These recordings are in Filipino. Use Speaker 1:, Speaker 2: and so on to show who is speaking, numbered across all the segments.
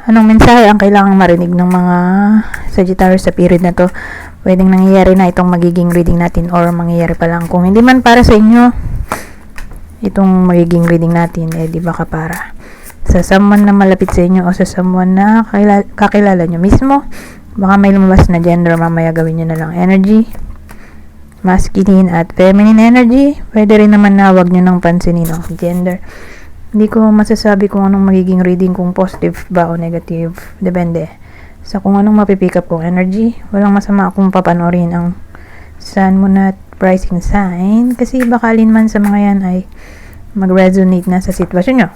Speaker 1: Anong mensahe ang kailangang marinig ng mga Sagittarius sa period na to? Pwedeng nangyayari na itong magiging reading natin or mangyayari pa lang. Kung hindi man para sa inyo, itong magiging reading natin, di ba para sa someone na malapit sa inyo o sa someone na kakilala nyo mismo. Baka may lumabas na gender, mamaya gawin nyo na lang energy. Masculine at feminine energy. Pwede rin naman na wag nyo nang pansinin ang gender. Hindi ko masasabi kung anong magiging reading, kung positive ba o negative. Depende sa kung anong mapipick up kong energy. Walang masama kung papanorin ang Sun, Moon at Rising sign. Kasi baka man sa mga yan ay mag-resonate na sa sitwasyon nyo.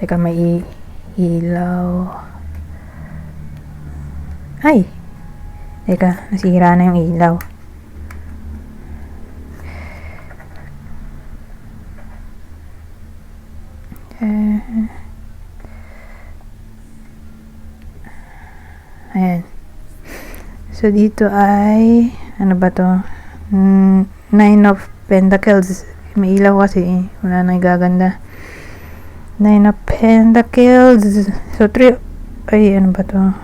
Speaker 1: Teka, may ilaw. Ay! Teka, nasira na yung ilaw. Ayan. So, dito ay, ano ba to? 9 of Pentacles. May ilaw kasi, wala nang gaganda. 9 of Pentacles. So, 3, ay, ano ba to?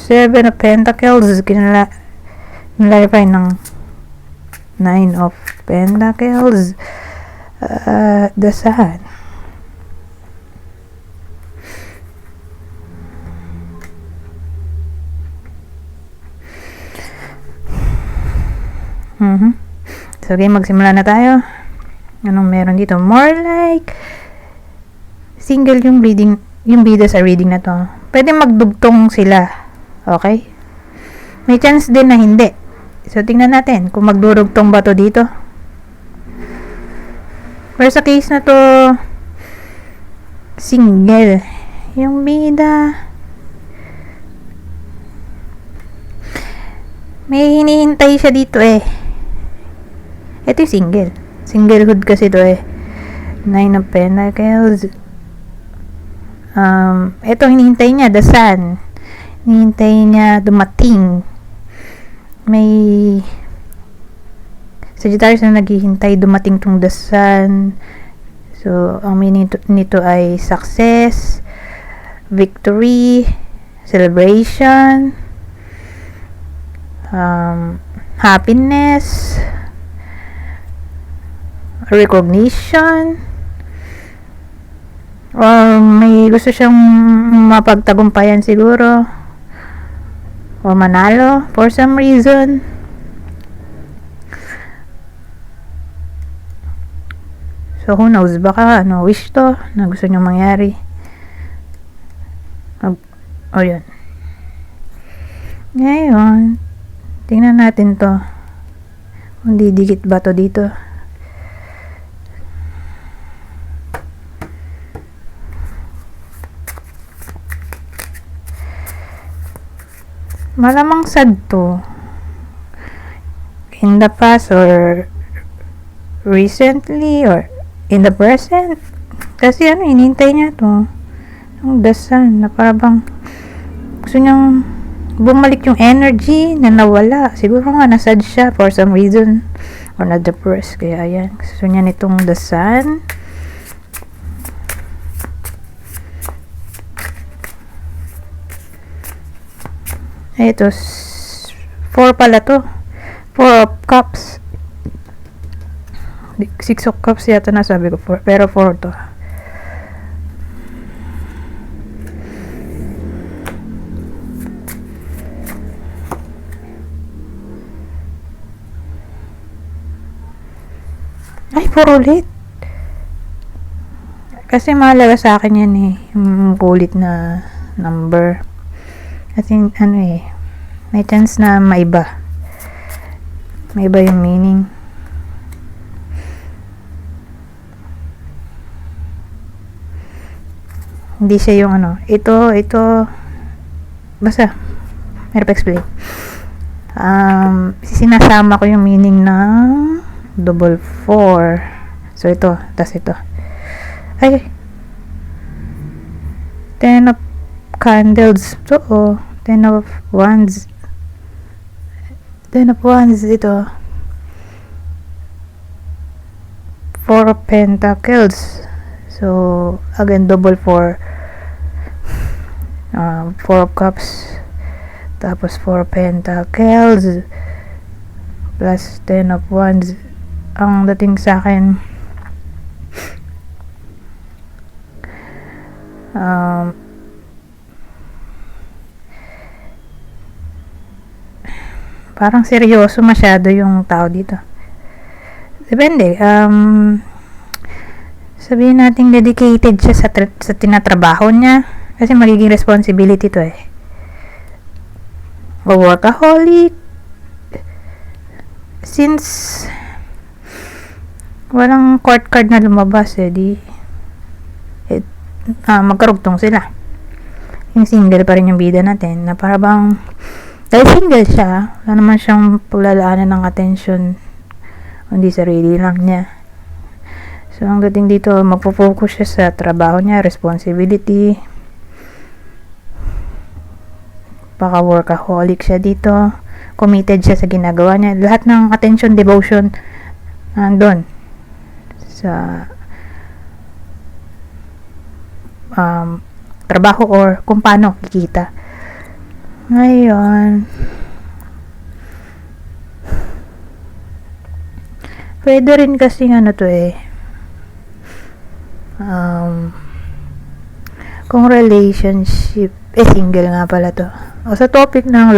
Speaker 1: 7 of Pentacles. Kinalify ng 9 of Pentacles. The Sun. So, okay, magsimula na tayo. Anong meron dito? More like single yung reading, yung bida sa reading na to. Pwede magdugtong sila. Okay? May chance din na hindi. So, tingnan natin kung magdurugtong ba to dito. Pero sa case na to, single. Yung bida, may hinihintay siya dito eh. Ito yung single. Singlehood kasi to eh. 9 of Pentacles. Ito hinihintay niya, the Sun. Hinihintay niya dumating. May Sagittarius na naghihintay dumating tong the Sun. So, ang meaning nito ay success, victory, celebration, happiness, recognition, or may gusto siyang mapagtagumpayan siguro, o manalo for some reason. So, who knows, baka wish to na gusto nyo mangyari. O yun. Ngayon, tingnan natin to. Kung didikit ba to dito. Malamang sad to. In the past or recently or in the present. Kasi hinintay niya to. Yung the Sun na parang gusto niyang bumalik yung energy na nawala. Siguro nga nasad siya for some reason or na-depressed. Kaya ayan. Gusto niya nitong the Sun. Ito, 4 pala to. 4 of Cups. 6 of Cups yata na sabi ko. Pero 4 to. Ay, 4 ulit. Kasi mahalaga sa akin yan eh. Yung kulit na number. Kasi may chance na maiba. Maiba yung meaning. Hindi siya yung ito, basta, meron pa explain. Sinasama ko yung meaning ng double 4. So, ito, tas ito. Ay, 10 of candles to, 10 of wands. 10 of wands ito. 4 of pentacles. So, again, double 4. 4 of Cups. Tapos 4 Pentacles. Plus 10 of Wands. Ang dating sa akin, parang seryoso masyado yung tao dito. Depende. Sabihin natin dedicated siya sa tinatrabaho niya. Kasi magiging responsibility to eh. O workaholic. Since walang court card na lumabas magkarugtong sila. Yung single pa rin yung bida natin na para bang dahil single siya, wala naman siyang paglalaanan ng attention kundi sarili lang niya. So ang dating dito, magpo-focus siya sa trabaho niya, responsibility. Baka workaholic siya dito, committed siya sa ginagawa niya. Lahat ng attention, devotion nandun sa trabaho or kung paano kikita. Ngayon, pwede rin kasi kung relationship, single nga pala to. O sa topic ng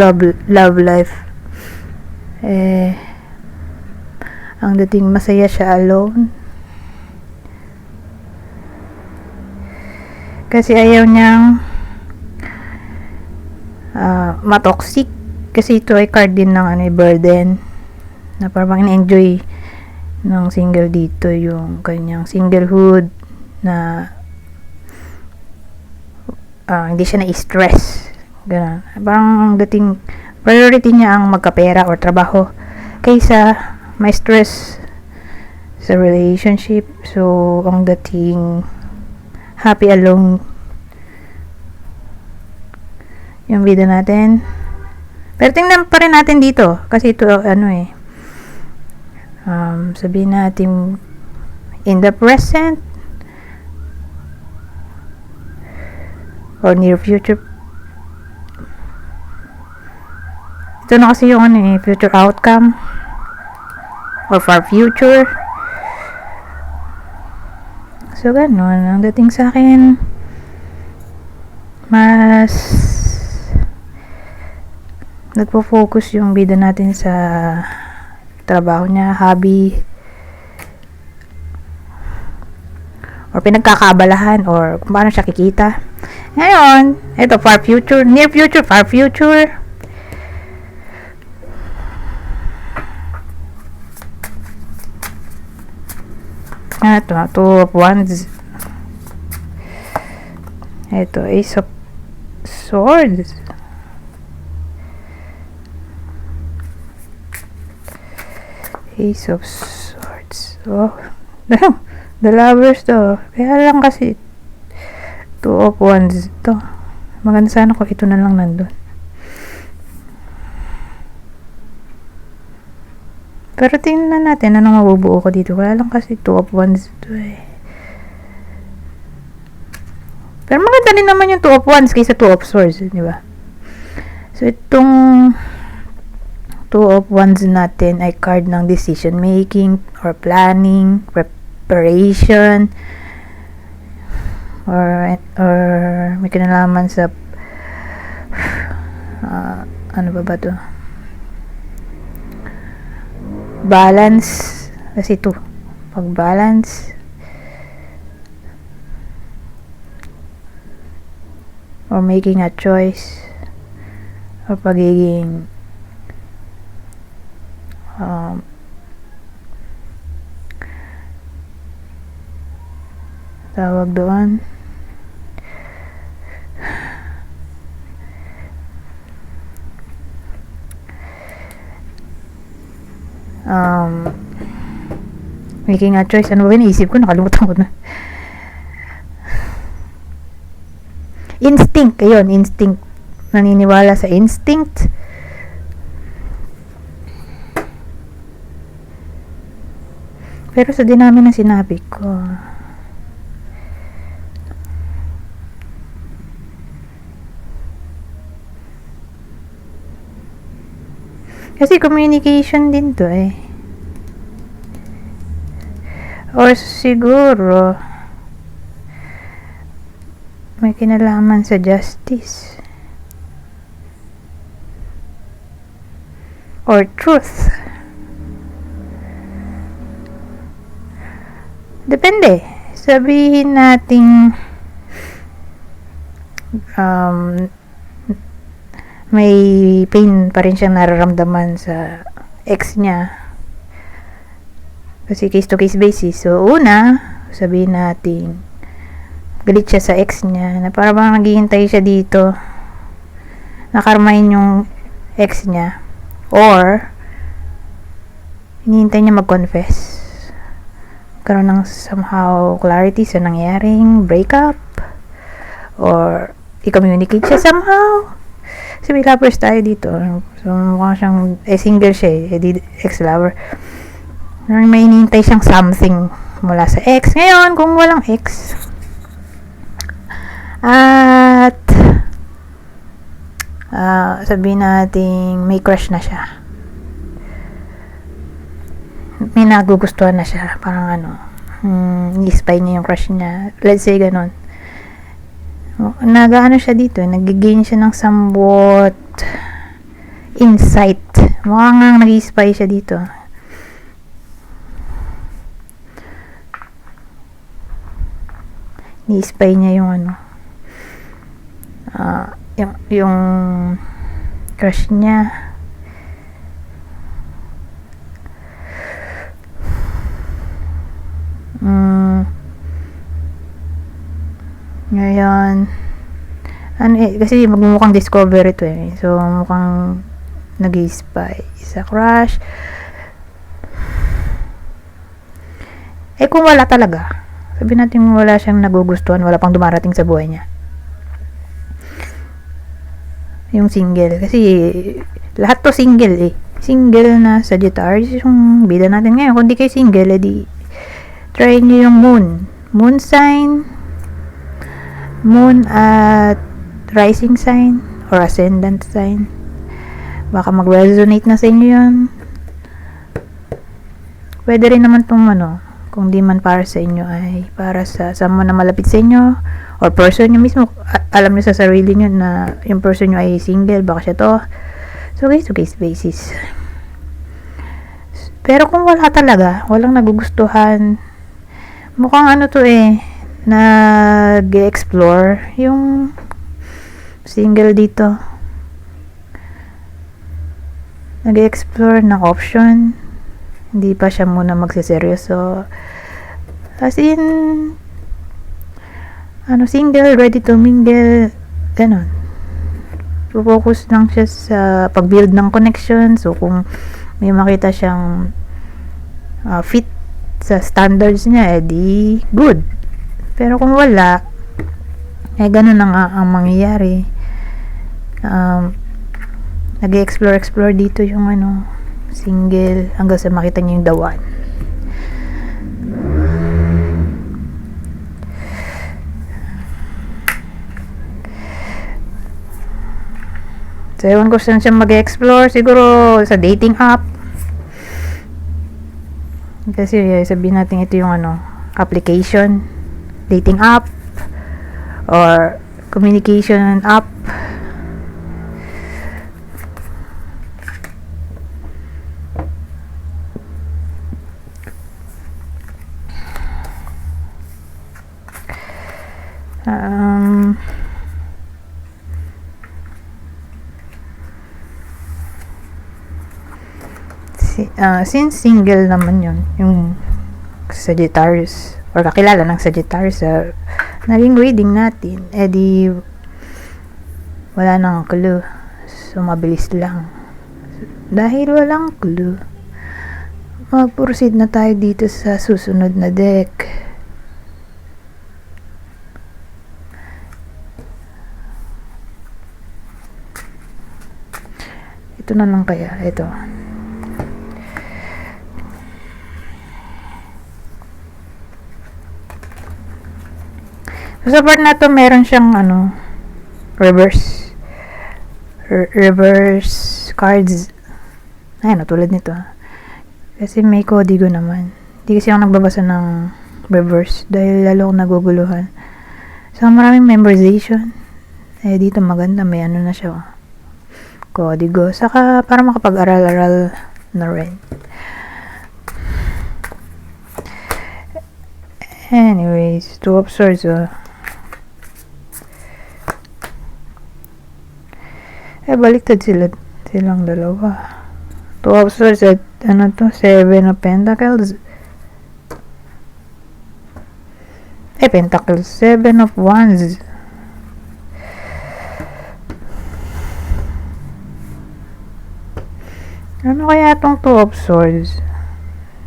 Speaker 1: love life, ang dating masaya siya alone. Kasi ayaw niyang matoxic. Kasi ito ay card din ng burden. Na parang in-enjoy ng single dito yung kanyang singlehood na hindi siya na-stress. Ganun. Parang ang dating priority niya ang magkapera or trabaho kaysa may stress sa relationship. So, ang dating happy alone yung video natin. Pero tingnan pa rin natin dito kasi ito sabihin natin in the present or near future. Ito na kasi yung future outcome or far future. So ganun ang dating sa akin. Mas nagpo-focus yung bida natin sa trabaho niya, hobby, or pinagkakaabalahan, or kung paano siya kikita. Ngayon, ito far future, near future, far future. Ito, Two of Wands. Ito, Ace of Swords. Ace of Swords. Oh, the Lovers to. Kaya lang kasi Two of Wands to. Maganda sana kung ito na lang nandun. Pero tingnan natin anong mabubuo ko dito. Kaya lang kasi Two of Wands to Pero maganda rin naman yung Two of Wands kaysa Two of Swords, di ba? So itong Two of Wands natin ay card ng decision making or planning, preparation, or may kinalaman sa ano ba to? Balance. Kasi ito, pag-balance or making a choice or pagiging tawag doon making a choice. Ano ba iniisip ko? Nakalimutan ko na. Instinct. Ayun, instinct. Naniniwala sa instinct. Pero sa dinami ng sinabi ko, Kasi communication din to eh. Or siguro may kinalaman sa justice or truth. Depende. Sabihin nating may pain pa rin siyang nararamdaman sa ex niya. Kasi case to case basis. So, una, sabihin natin, galit siya sa ex niya, na para bang naghihintay siya dito, nakarmahin yung ex niya. Or, hinihintay niya mag-confess. Karoon ng somehow clarity sa nangyaring breakup. Or, i-communicate siya somehow. Kasi may lovers tayo dito. So, mukha siyang, single siya ex-lover. May hinihintay siyang something mula sa ex. Ngayon, kung walang ex, at sabihin natin may crush na siya. May nagugustuhan na siya. Parang i-spy niya yung crush niya. Let's say ganun. Nag-ano siya dito, nag-gain siya ng somewhat insight. Mukhang nga nag-spy siya dito. Ni-spy niya yung yung crush niya. Ngayon, kasi magmumukhang discover ito eh. So, mukhang nag-spy sa crush. Kung wala talaga, sabihin natin wala siyang nagugustuhan, wala pang dumarating sa buhay niya. Yung single. Kasi, lahat to single eh. Single na Sagittarius yung bida natin ngayon. Kung di kayo single, edi try nyo yung moon. Moon sign, moon at rising sign or ascendant sign. Baka mag-resonate na sa inyo yun. Pwede rin naman itong kung di man para sa inyo ay para sa someone na malapit sa inyo or person nyo mismo. Alam nyo sa sarili nyo na yung person nyo ay single, baka siya to. So case to case basis. Pero kung wala talaga, walang nagugustuhan, mukhang to nag-explore yung single dito. Nag-explore ng option. Hindi pa siya muna magseseryoso. As in, single, ready to mingle, ganon. So, focus lang siya sa pag-build ng connection. So, kung may makita siyang fit sa standards niya, edi good. Pero kung wala, ganun na nga ang mangyayari. Nag-explore dito yung single hanggang sa makita niyo yung the one. So, ewan ko saan siya mag-explore. Siguro sa dating app. Kasi sabihin natin ito yung application, dating app or communication app. Since single naman yun, yung Sagittarius or kakilala ng Sagittarius sa naging reading natin, edi wala nang clue. So mabilis lang. Dahil walang clue, mag-proceed na tayo dito sa susunod na deck. Ito na lang kaya, ito. So, sa part na to, meron siyang reverse cards Ayan, tulad nito. Kasi may kodigo naman. Hindi kasi ako nagbabasa ng reverse dahil lalo akong naguguluhan. So, maraming memorization. Dito maganda. May ano na siya. Kodigo. Saka, para makapag-aral-aral na rin. Anyways, 2 of swords, baliktad silang dalawa. 2 of swords at, 7 of pentacles. Pentacles. 7 of wands. Ano kaya itong 2 of swords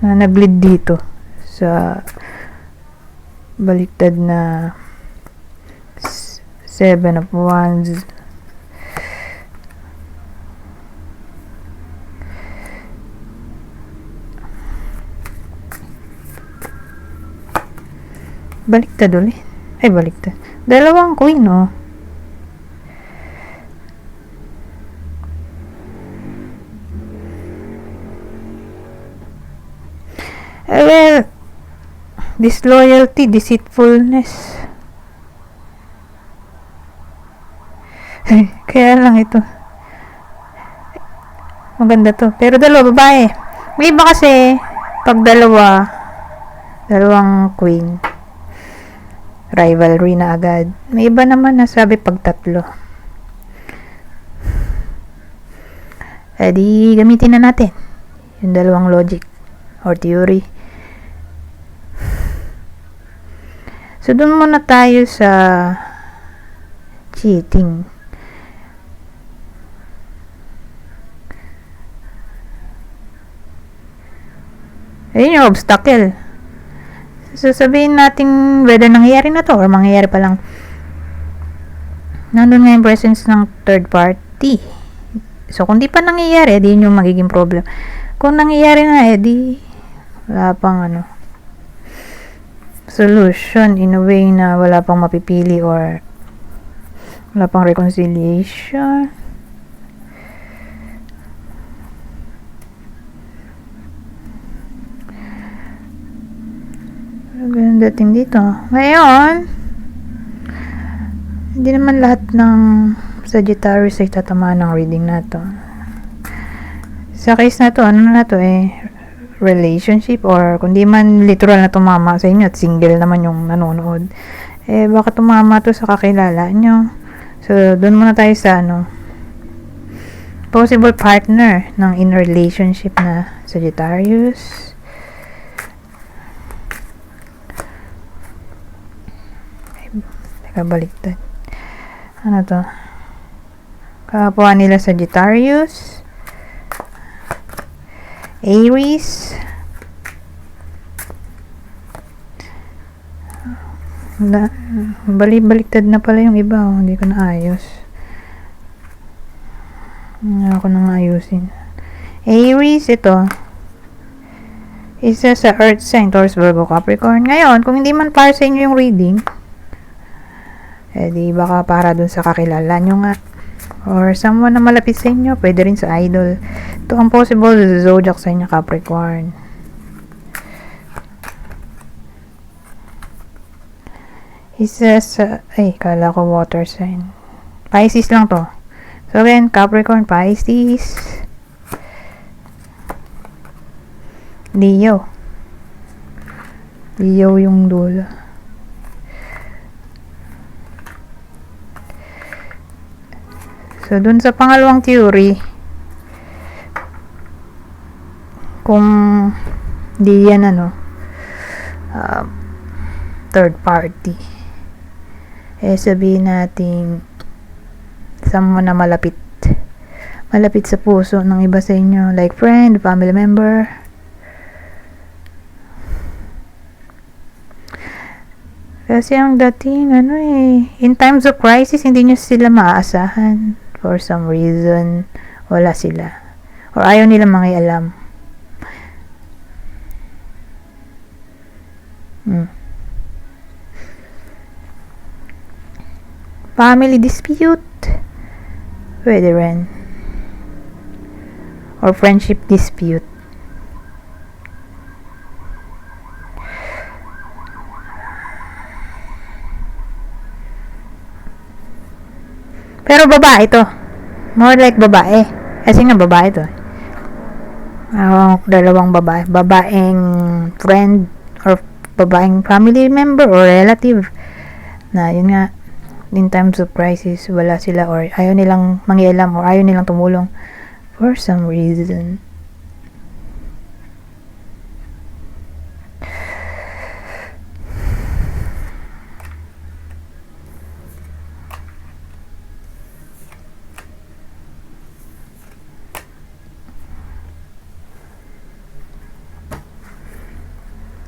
Speaker 1: na nag-lead dito sa baliktad na 7 of wands? Baliktad ulit. Baliktad. Dalawang queen, well, disloyalty, deceitfulness. Kaya lang ito. Maganda to. Pero dalawa, babae. May iba kasi, pag dalawang queen, rivalry na agad. May iba naman na sabi pag tatlo. Di gamitin na natin yung dalawang logic or theory. So, dun muna tayo sa cheating. Ayun yung obstacle. So, sabihin natin whether nangyayari na to or mangyayari pa lang. Nandun nga yung presence ng third party. So, kung di pa nangyayari, di yun yung magiging problem. Kung nangyayari na, di wala pang solution in a way na wala pang mapipili or wala pang reconciliation. Ganun dating dito. Ngayon, hindi naman lahat ng Sagittarius ay tatamaan ng reading na to. Sa case na to, relationship or kundi man literal na tumama sa inyo at single naman yung nanonood. Baka tumama to sa kakilala nyo. So, doon muna tayo sa possible partner ng in relationship na Sagittarius. Baliktad. Ano to? Kapwa nila Sagittarius, Aries, baliktad na pala yung iba. Hindi ko na ayos. Hindi ako nang ayusin. Aries, ito. Isa sa Earth sign, Taurus, Virgo, Capricorn. Ngayon, kung hindi man para sa inyo yung reading, di baka para dun sa kakilala nyo nga or someone na malapit sa inyo, pwede rin sa idol. Ito ang possible zodiac sa inyo, Capricorn. Isa sa kala ko water sign. Pisces lang to. So again, Capricorn, Pisces, Leo yung dulo. So, dun sa pangalawang theory, kung di yan third party, sabihin natin someone na malapit sa puso ng iba sa inyo, like friend, family member. Kasi ang dating in times of crisis, hindi nyo sila maaasahan. For some reason, wala sila. Or ayaw nila mangialam. Family dispute. Pwede rin. or friendship dispute. Pero babae to. More like babae. Kasi nga babae to. Dalawang babae. Babaeng friend or babaeng family member or relative. Na yun nga, in times of crisis, wala sila or ayaw nilang mangialam or ayaw nilang tumulong for some reason.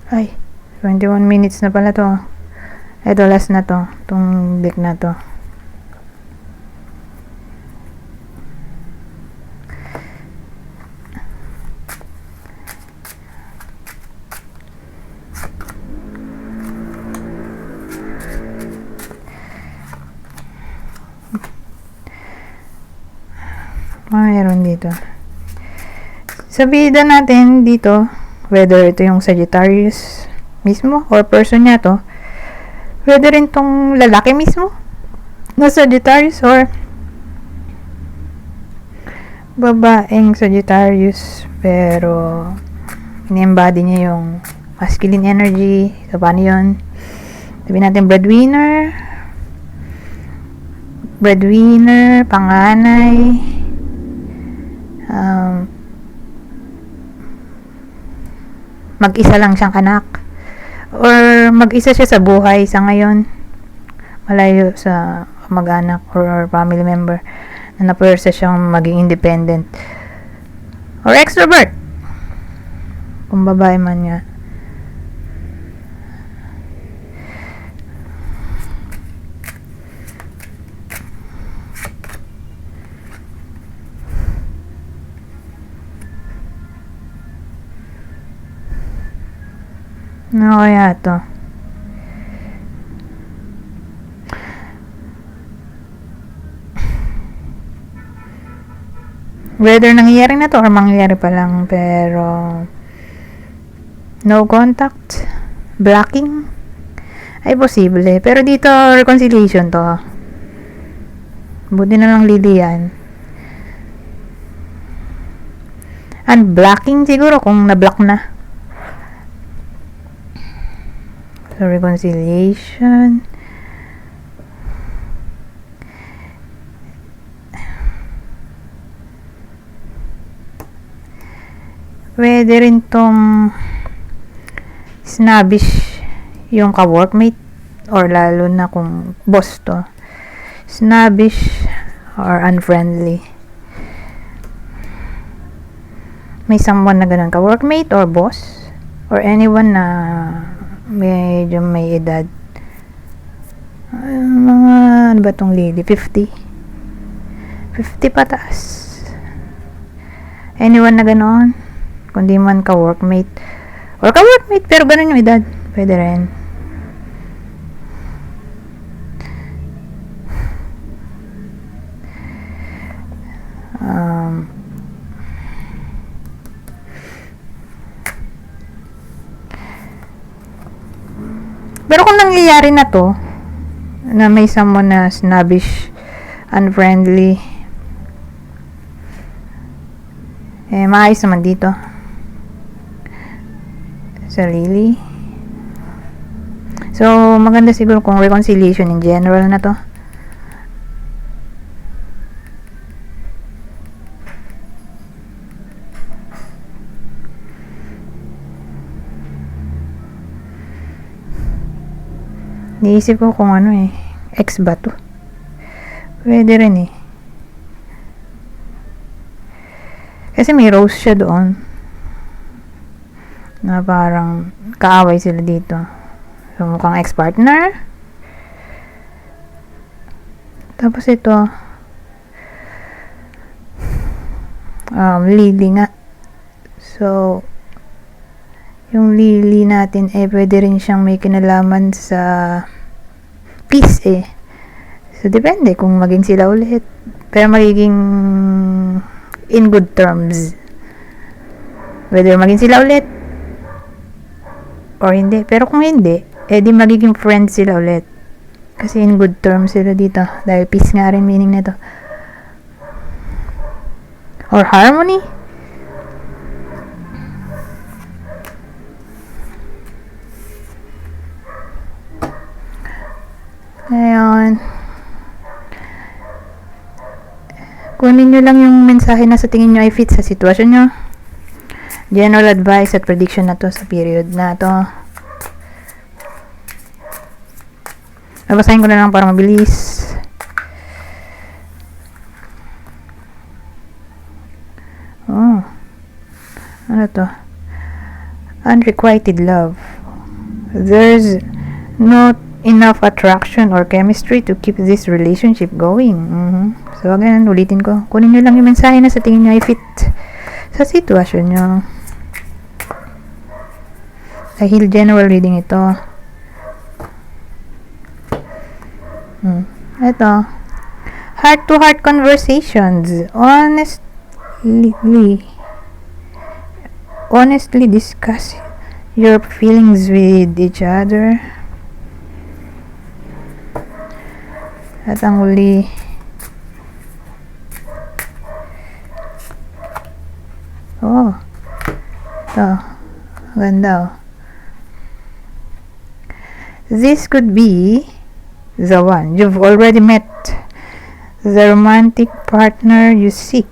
Speaker 1: Ay, 21 minutes na pala to. Ito, last na to. Itong deck na to. Mayroon dito. Sabihin natin dito, whether ito yung Sagittarius mismo or person niya to, whether rin tong lalaki mismo na Sagittarius or babaeng Sagittarius pero ini-embody niya yung masculine energy. So paano yun? Sabihin natin breadwinner, panganay, mag-isa lang siyang anak or mag-isa siya sa buhay sa ngayon, malayo sa mag-anak or family member na napuwersa siyang maging independent or extrovert kung babae man nga. Ano kaya to? Whether nangyayari na to or mangyayari pa lang, pero no contact, blocking ay posible. Pero dito reconciliation to. Buti na lang Lilian. Unblocking siguro kung na-block na. So, reconciliation. Pwede rin tong snobbish yung ka-workmate or lalo na kung boss to. Snobbish or unfriendly. May someone na ganun ka-workmate or boss or anyone na medyo may edad. Mga ano ba tong lady? 50 pataas. Anyone na ganoon, kundi man ka-workmate or ka-workmate pero ganun yung edad, pwede rin. Pero kung nangyayari na to, na may someone na snobbish, unfriendly, maayos naman dito. Sa Lily. So, maganda siguro kung reconciliation in general na to. Niisip ko kung ano ex ba to? Pwede rin Kasi may rose siya doon. Na parang kaaway sila dito. So, mukhang ex-partner. Tapos ito. Lily nga. So, yung Lily natin pwede rin siyang may kinalaman sa peace So, depende kung maging sila ulit. Pero magiging in good terms. Whether maging sila ulit or hindi. Pero kung hindi, di magiging friends sila ulit. Kasi in good terms sila dito. Dahil peace nga rin meaning nito. Or harmony. Ngayon, kunin nyo lang yung mensahe na sa tingin nyo ay fit sa sitwasyon nyo. General advice at prediction na to sa period na to. Babasahin ko na lang para mabilis. Oh. Ano to? Unrequited love. There's not enough attraction or chemistry to keep this relationship going. So, ganun, ulitin ko. Kunin nyo lang yung mensahe na sa tingin nyo ay fit sa sitwasyon nyo. Dahil general reading ito. Ito. Heart-to-heart conversations. Honestly discuss your feelings with each other. At ang huli, ito, ganda oh. This could be the one. You've already met the romantic partner you seek.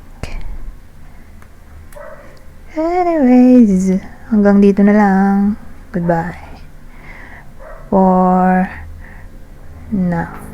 Speaker 1: Anyways, hanggang dito na lang. Goodbye. For now.